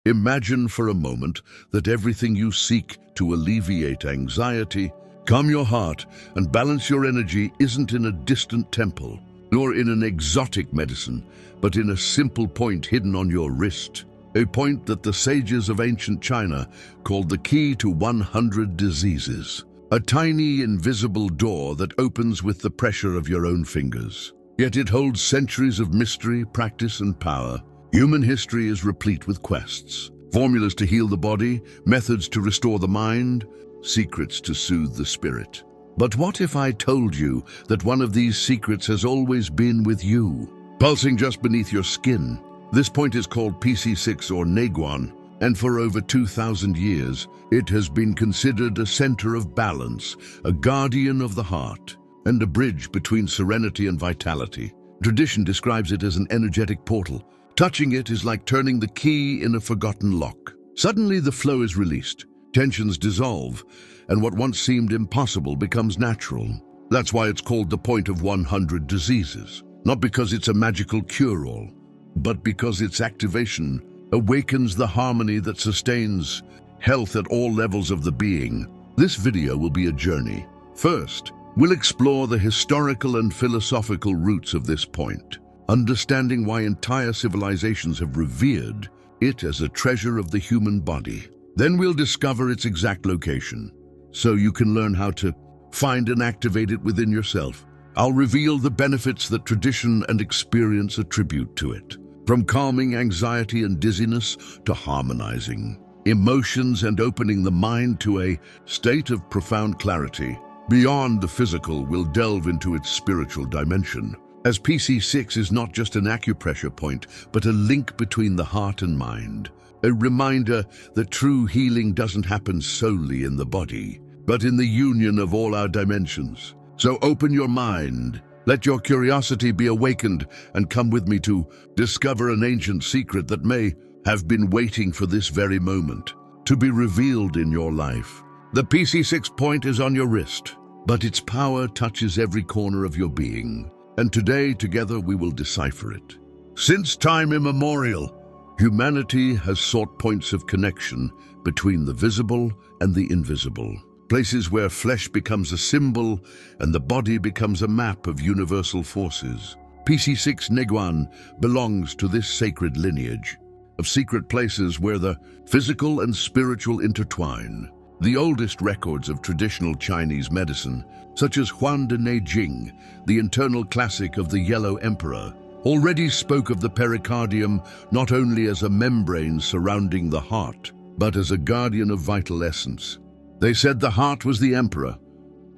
Imagine for a moment that everything you seek to alleviate anxiety, calm your heart, and balance your energy isn't in a distant temple, nor in an exotic medicine, but in a simple point hidden on your wrist. A point that the sages of ancient China called the key to 100 diseases. A tiny, invisible door that opens with the pressure of your own fingers. Yet it holds centuries of mystery, practice, and power. Human history is replete with quests. Formulas to heal the body, methods to restore the mind, secrets to soothe the spirit. But what if I told you that one of these secrets has always been with you, pulsing just beneath your skin? This point is called PC6 or Neiguan, and for over 2,000 years, it has been considered a center of balance, a guardian of the heart, and a bridge between serenity and vitality. Tradition describes it as an energetic portal. Touching it is like turning the key in a forgotten lock. Suddenly the flow is released, tensions dissolve, and what once seemed impossible becomes natural. That's why it's called the point of 100 diseases. Not because it's a magical cure-all, but because its activation awakens the harmony that sustains health at all levels of the being. This video will be a journey. First, we'll explore the historical and philosophical roots of this point, understanding why entire civilizations have revered it as a treasure of the human body. Then we'll discover its exact location, so you can learn how to find and activate it within yourself. I'll reveal the benefits that tradition and experience attribute to it, from calming anxiety and dizziness to harmonizing emotions and opening the mind to a state of profound clarity. Beyond the physical, we'll delve into its spiritual dimension, as PC6 is not just an acupressure point, but a link between the heart and mind. A reminder that true healing doesn't happen solely in the body, but in the union of all our dimensions. So open your mind, let your curiosity be awakened, and come with me to discover an ancient secret that may have been waiting for this very moment to be revealed in your life. The PC6 point is on your wrist, but its power touches every corner of your being. And today, together, we will decipher it. Since time immemorial, humanity has sought points of connection between the visible and the invisible. Places where flesh becomes a symbol and the body becomes a map of universal forces. PC6 Neiguan belongs to this sacred lineage of secret places where the physical and spiritual intertwine. The oldest records of traditional Chinese medicine, such as Huan de Neijing, the internal classic of the Yellow Emperor, already spoke of the pericardium not only as a membrane surrounding the heart, but as a guardian of vital essence. They said the heart was the emperor,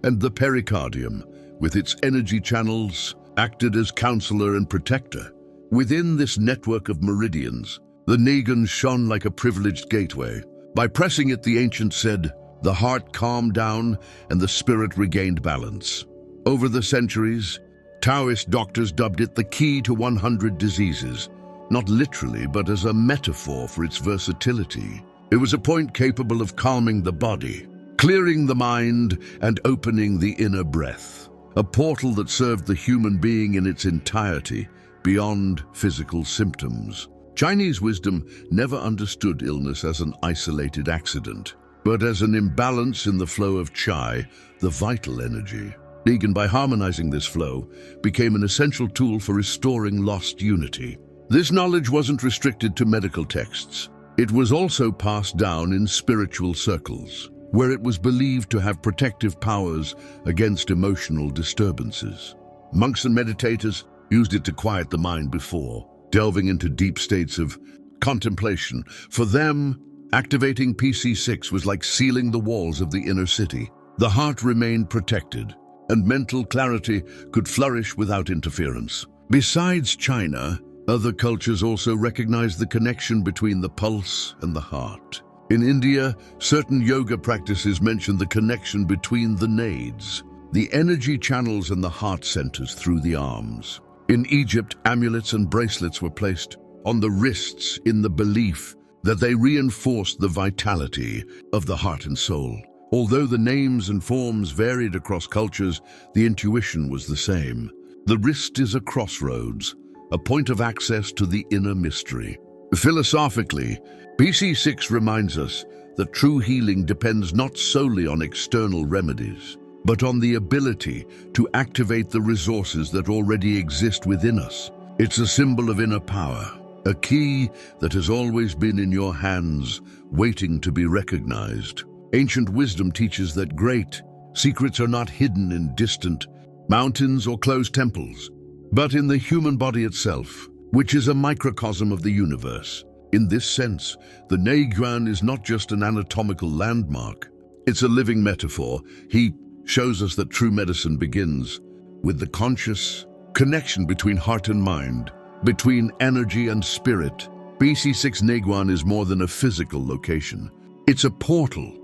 and the pericardium, with its energy channels, acted as counselor and protector. Within this network of meridians, the Neiguan shone like a privileged gateway. By pressing it, the ancients said, the heart calmed down and the spirit regained balance. Over the centuries, Taoist doctors dubbed it the key to 100 diseases, not literally, but as a metaphor for its versatility. It was a point capable of calming the body, clearing the mind, and opening the inner breath. A portal that served the human being in its entirety, beyond physical symptoms. Chinese wisdom never understood illness as an isolated accident, but as an imbalance in the flow of Qi, the vital energy. Neiguan, by harmonizing this flow, became an essential tool for restoring lost unity. This knowledge wasn't restricted to medical texts. It was also passed down in spiritual circles, where it was believed to have protective powers against emotional disturbances. Monks and meditators used it to quiet the mind before delving into deep states of contemplation. For them, activating PC6 was like sealing the walls of the inner city. The heart remained protected, and mental clarity could flourish without interference. Besides China, other cultures also recognized the connection between the pulse and the heart. In India, certain yoga practices mention the connection between the nades, the energy channels and the heart centers through the arms. In Egypt, amulets and bracelets were placed on the wrists in the belief that they reinforced the vitality of the heart and soul. Although the names and forms varied across cultures, the intuition was the same. The wrist is a crossroads, a point of access to the inner mystery. Philosophically, PC6 reminds us that true healing depends not solely on external remedies, but on the ability to activate the resources that already exist within us. It's a symbol of inner power, a key that has always been in your hands, waiting to be recognized. Ancient wisdom teaches that great secrets are not hidden in distant mountains or closed temples, but in the human body itself, which is a microcosm of the universe. In this sense, the Neiguan is not just an anatomical landmark. It's a living metaphor. He shows us that true medicine begins with the conscious connection between heart and mind, between energy and spirit. BC6 Neiguan is more than a physical location. It's a portal.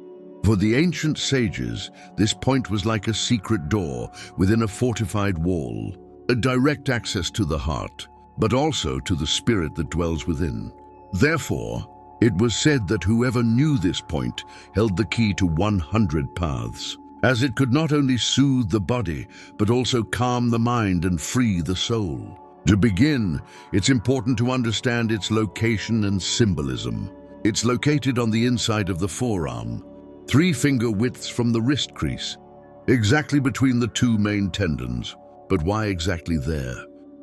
For the ancient sages, this point was like a secret door within a fortified wall, a direct access to the heart, but also to the spirit that dwells within. Therefore, it was said that whoever knew this point held the key to 100 paths, as it could not only soothe the body, but also calm the mind and free the soul. To begin, it's important to understand its location and symbolism. It's located on the inside of the forearm, 3 finger widths from the wrist crease, exactly between the 2 main tendons. But why exactly there?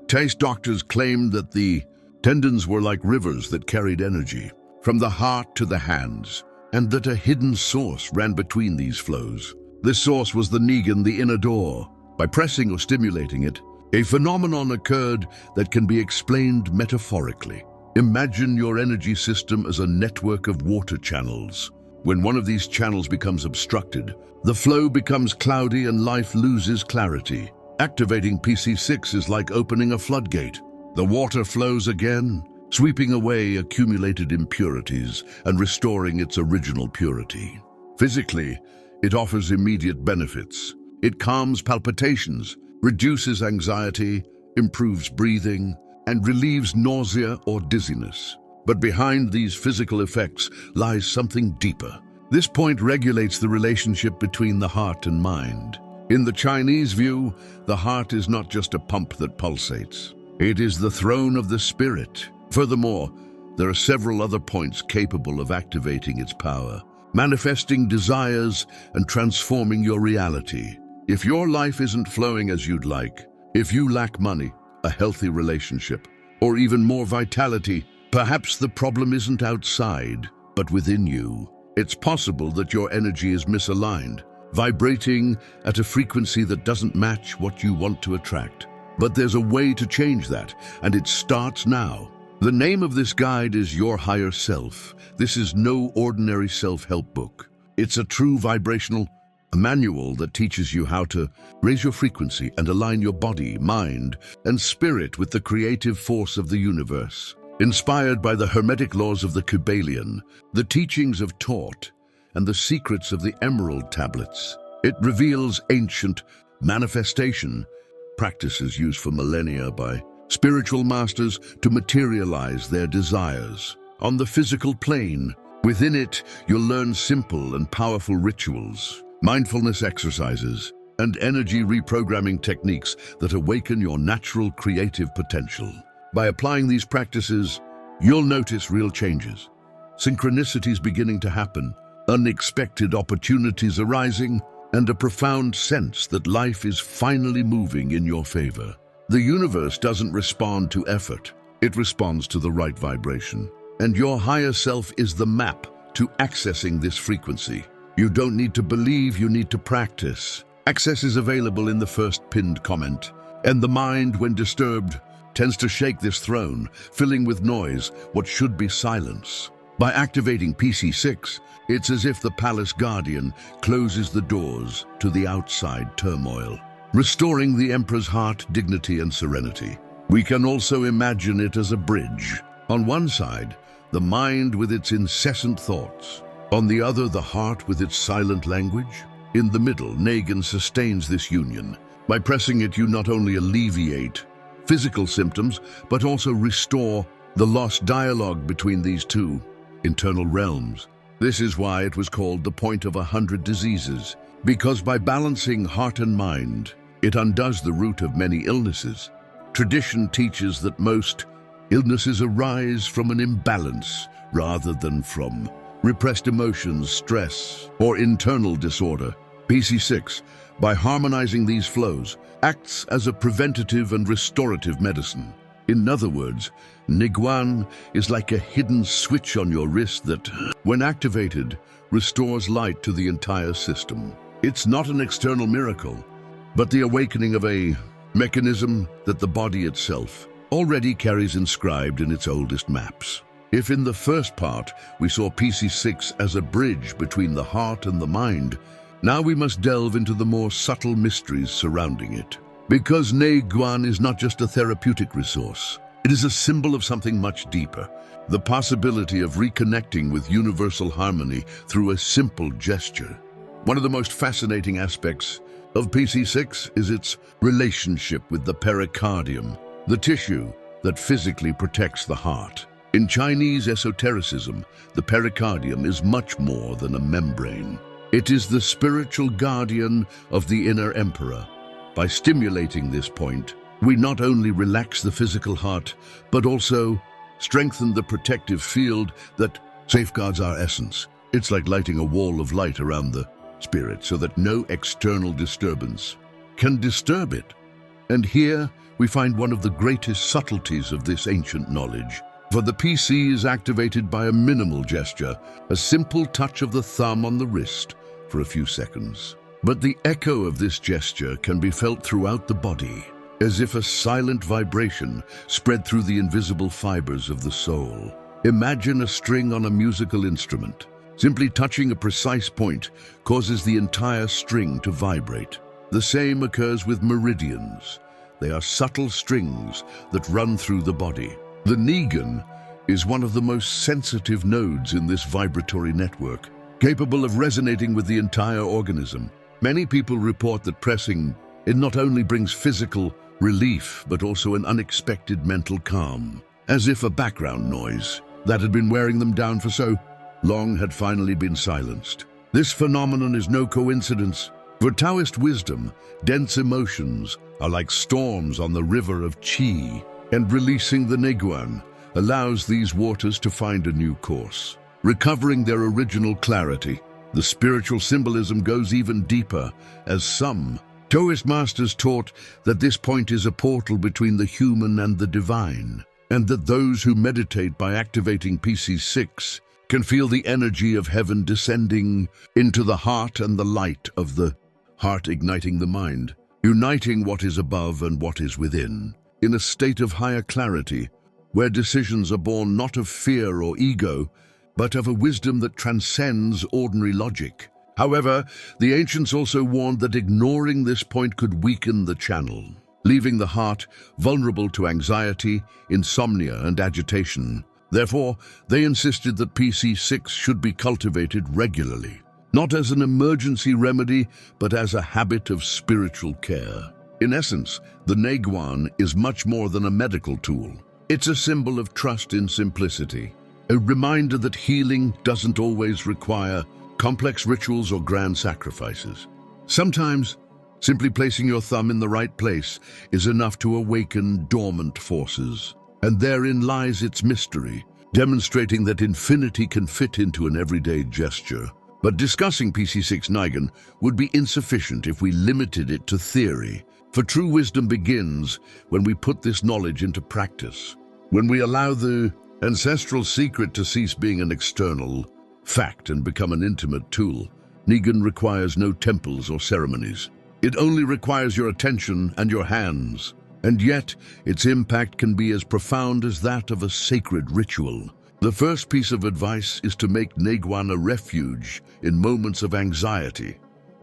Taste doctors claimed that the tendons were like rivers that carried energy from the heart to the hands, and that a hidden source ran between these flows. This source was the Neiguan, the inner door. By pressing or stimulating it, a phenomenon occurred that can be explained metaphorically. Imagine your energy system as a network of water channels. When one of these channels becomes obstructed, the flow becomes cloudy and life loses clarity. Activating PC6 is like opening a floodgate. The water flows again, sweeping away accumulated impurities and restoring its original purity. Physically, it offers immediate benefits. It calms palpitations, reduces anxiety, improves breathing, and relieves nausea or dizziness. But behind these physical effects lies something deeper. This point regulates the relationship between the heart and mind. In the Chinese view, the heart is not just a pump that pulsates. It is the throne of the spirit. Furthermore, there are several other points capable of activating its power, manifesting desires and transforming your reality. If your life isn't flowing as you'd like, if you lack money, a healthy relationship, or even more vitality, perhaps the problem isn't outside, but within you. It's possible that your energy is misaligned, vibrating at a frequency that doesn't match what you want to attract. But there's a way to change that, and it starts now. The name of this guide is Your Higher Self. This is no ordinary self-help book. It's a true vibrational manual that teaches you how to raise your frequency and align your body, mind, and spirit with the creative force of the universe. Inspired by the hermetic laws of the Kybalion, the teachings of Tort, and the secrets of the Emerald Tablets, it reveals ancient manifestation practices used for millennia by spiritual masters to materialize their desires. On the physical plane, within it, you'll learn simple and powerful rituals, mindfulness exercises, and energy reprogramming techniques that awaken your natural creative potential. By applying these practices, you'll notice real changes, synchronicities beginning to happen, unexpected opportunities arising, and a profound sense that life is finally moving in your favor. The universe doesn't respond to effort, it responds to the right vibration. And your higher self is the map to accessing this frequency. You don't need to believe, you need to practice. Access is available in the first pinned comment, and the mind, when disturbed, tends to shake this throne, filling with noise what should be silence. By activating PC6, it's as if the palace guardian closes the doors to the outside turmoil, restoring the emperor's heart, dignity, and serenity. We can also imagine it as a bridge. On one side, the mind with its incessant thoughts. On the other, the heart with its silent language. In the middle, Neiguan sustains this union. By pressing it, you not only alleviate physical symptoms, but also restore the lost dialogue between these two internal realms. This is why it was called the point of 100 diseases, because by balancing heart and mind, it undoes the root of many illnesses. Tradition teaches that most Illnesses arise from an imbalance rather than from repressed emotions, stress, or internal disorder. PC6, by harmonizing these flows, acts as a preventative and restorative medicine. In other words, Niguan is like a hidden switch on your wrist that, when activated, restores light to the entire system. It's not an external miracle, but the awakening of a mechanism that the body itself already carries inscribed in its oldest maps. If in the first part we saw PC6 as a bridge between the heart and the mind, now we must delve into the more subtle mysteries surrounding it. Because Neiguan is not just a therapeutic resource, it is a symbol of something much deeper, the possibility of reconnecting with universal harmony through a simple gesture. One of the most fascinating aspects of PC6 is its relationship with the pericardium, the tissue that physically protects the heart. In Chinese esotericism, the pericardium is much more than a membrane. It is the spiritual guardian of the inner emperor. By stimulating this point, we not only relax the physical heart, but also strengthen the protective field that safeguards our essence. It's like lighting a wall of light around the spirit so that no external disturbance can disturb it. And here we find one of the greatest subtleties of this ancient knowledge. For the PC is activated by a minimal gesture, a simple touch of the thumb on the wrist for a few seconds. But the echo of this gesture can be felt throughout the body, as if a silent vibration spread through the invisible fibers of the soul. Imagine a string on a musical instrument. Simply touching a precise point causes the entire string to vibrate. The same occurs with meridians. They are subtle strings that run through the body. The Nigan is one of the most sensitive nodes in this vibratory network, capable of resonating with the entire organism. Many people report that pressing it not only brings physical relief, but also an unexpected mental calm, as if a background noise that had been wearing them down for so long had finally been silenced. This phenomenon is no coincidence. For Taoist wisdom, dense emotions are like storms on the river of Qi, and releasing the Neiguan allows these waters to find a new course, recovering their original clarity. The spiritual symbolism goes even deeper, as some Taoist masters taught that this point is a portal between the human and the divine, and that those who meditate by activating PC6 can feel the energy of heaven descending into the heart and the light of the heart igniting the mind, uniting what is above and what is within, in a state of higher clarity, where decisions are born not of fear or ego, but of a wisdom that transcends ordinary logic. However, the ancients also warned that ignoring this point could weaken the channel, leaving the heart vulnerable to anxiety, insomnia, and agitation. Therefore, they insisted that PC6 should be cultivated regularly, not as an emergency remedy, but as a habit of spiritual care. In essence, the Neiguan is much more than a medical tool. It's a symbol of trust in simplicity, a reminder that healing doesn't always require complex rituals or grand sacrifices. Sometimes, simply placing your thumb in the right place is enough to awaken dormant forces. And therein lies its mystery, demonstrating that infinity can fit into an everyday gesture. But discussing PC6 Nigan would be insufficient if we limited it to theory, for true wisdom begins when we put this knowledge into practice. When we allow the ancestral secret to cease being an external fact and become an intimate tool, Nigan requires no temples or ceremonies. It only requires your attention and your hands. And yet, its impact can be as profound as that of a sacred ritual. The first piece of advice is to make Neiguan a refuge in moments of anxiety.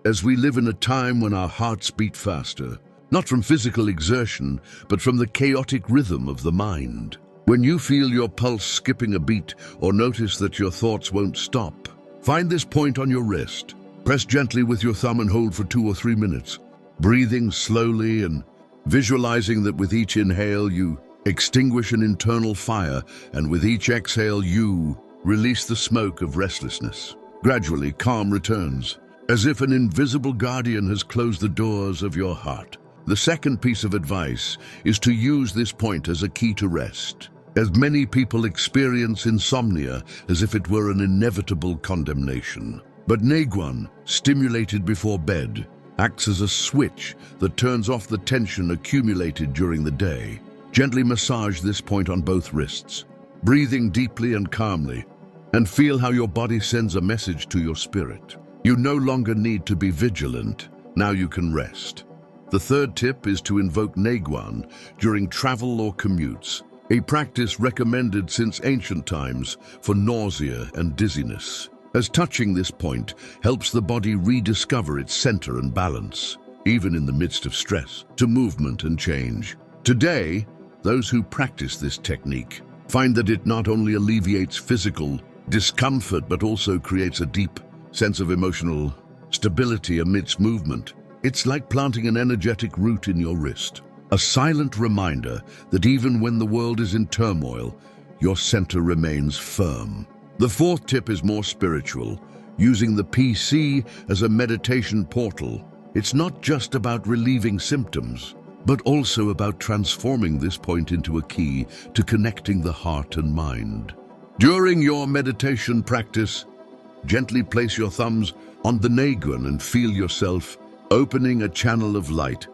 As we live in a time when our hearts beat faster, not from physical exertion, but from the chaotic rhythm of the mind. When you feel your pulse skipping a beat or notice that your thoughts won't stop, find this point on your wrist. Press gently with your thumb and hold for 2 or 3 minutes, breathing slowly and visualizing that with each inhale you extinguish an internal fire, and with each exhale you release the smoke of restlessness. Gradually, calm returns, as if an invisible guardian has closed the doors of your heart. The second piece of advice is to use this point as a key to rest. as many people experience insomnia as if it were an inevitable condemnation. But Neiguan, stimulated before bed, acts as a switch that turns off the tension accumulated during the day. Gently massage this point on both wrists, breathing deeply and calmly, and feel how your body sends a message to your spirit. You no longer need to be vigilant. Now you can rest. The third tip is to invoke Neiguan during travel or commutes, a practice recommended since ancient times for nausea and dizziness, as touching this point helps the body rediscover its center and balance, even in the midst of stress, to movement and change. Today, those who practice this technique find that it not only alleviates physical discomfort but also creates a deep sense of emotional stability amidst movement. It's like planting an energetic root in your wrist, a silent reminder that even when the world is in turmoil, your center remains firm. The fourth tip is more spiritual, using the PC as a meditation portal. It's not just about relieving symptoms, but also about transforming this point into a key to connecting the heart and mind. During your meditation practice, gently place your thumbs on the Neiguan and feel yourself opening a channel of light.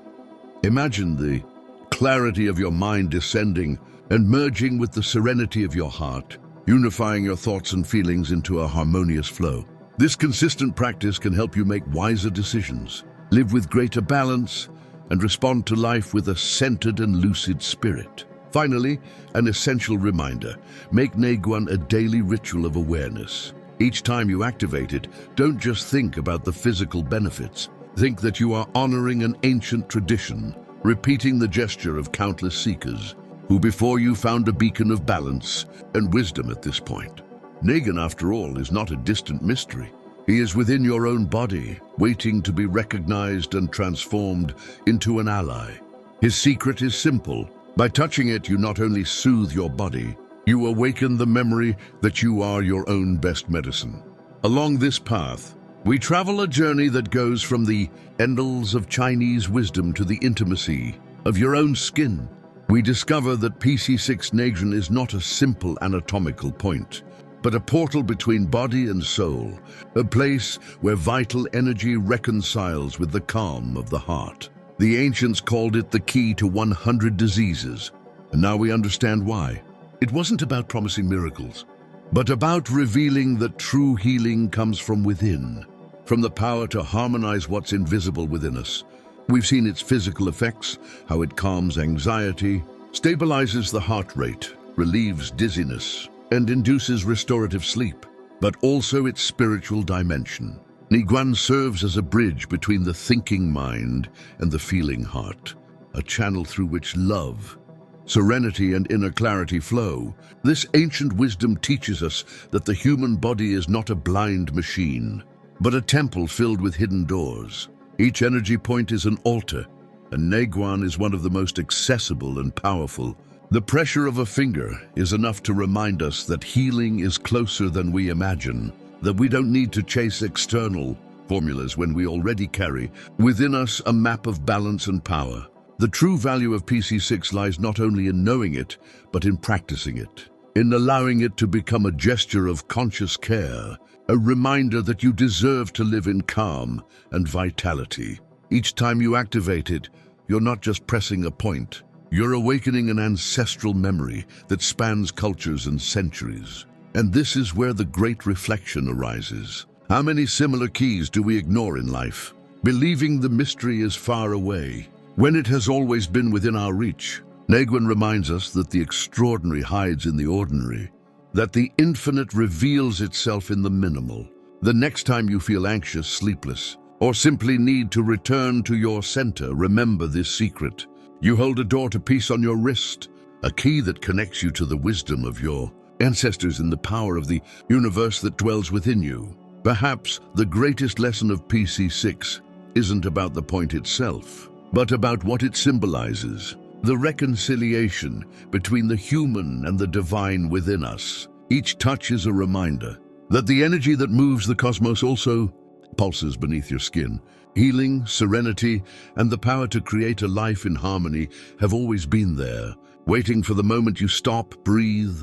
Imagine the clarity of your mind descending and merging with the serenity of your heart, unifying your thoughts and feelings into a harmonious flow. This consistent practice can help you make wiser decisions, live with greater balance, and respond to life with a centered and lucid spirit. Finally, an essential reminder: make Neiguan a daily ritual of awareness. Each time you activate it, don't just think about the physical benefits. Think that you are honoring an ancient tradition, repeating the gesture of countless seekers who before you found a beacon of balance and wisdom at this point. Neiguan, after all, is not a distant mystery. He is within your own body, waiting to be recognized and transformed into an ally. His secret is simple. By touching it, you not only soothe your body, you awaken the memory that you are your own best medicine. Along this path, we travel a journey that goes from the annals of Chinese wisdom to the intimacy of your own skin. We discover that PC6 Neiguan is not a simple anatomical point, but a portal between body and soul, a place where vital energy reconciles with the calm of the heart. The ancients called it the key to 100 diseases, and now we understand why. It wasn't about promising miracles, but about revealing that true healing comes from within, from the power to harmonize what's invisible within us. We've seen its physical effects, how it calms anxiety, stabilizes the heart rate, relieves dizziness, and induces restorative sleep, but also its spiritual dimension. Neiguan serves as a bridge between the thinking mind and the feeling heart, a channel through which love, serenity, and inner clarity flow. This ancient wisdom teaches us that the human body is not a blind machine, but a temple filled with hidden doors. Each energy point is an altar, and Neiguan is one of the most accessible and powerful. The pressure of a finger is enough to remind us that healing is closer than we imagine, that we don't need to chase external formulas when we already carry within us a map of balance and power. The true value of PC6 lies not only in knowing it, but in practicing it, in allowing it to become a gesture of conscious care, a reminder that you deserve to live in calm and vitality. Each time you activate it, you're not just pressing a point, you're awakening an ancestral memory that spans cultures and centuries. And this is where the great reflection arises. How many similar keys do we ignore in life, believing the mystery is far away, when it has always been within our reach? Neiguan reminds us that the extraordinary hides in the ordinary, that the infinite reveals itself in the minimal. The next time you feel anxious, sleepless, or simply need to return to your center, remember this secret. You hold a door to peace on your wrist, a key that connects you to the wisdom of your ancestors and the power of the universe that dwells within you. Perhaps the greatest lesson of PC6 isn't about the point itself, but about what it symbolizes, the reconciliation between the human and the divine within us. Each touch is a reminder that the energy that moves the cosmos also pulses beneath your skin. Healing, serenity, and the power to create a life in harmony have always been there, waiting for the moment you stop, breathe,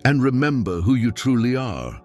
and remember who you truly are.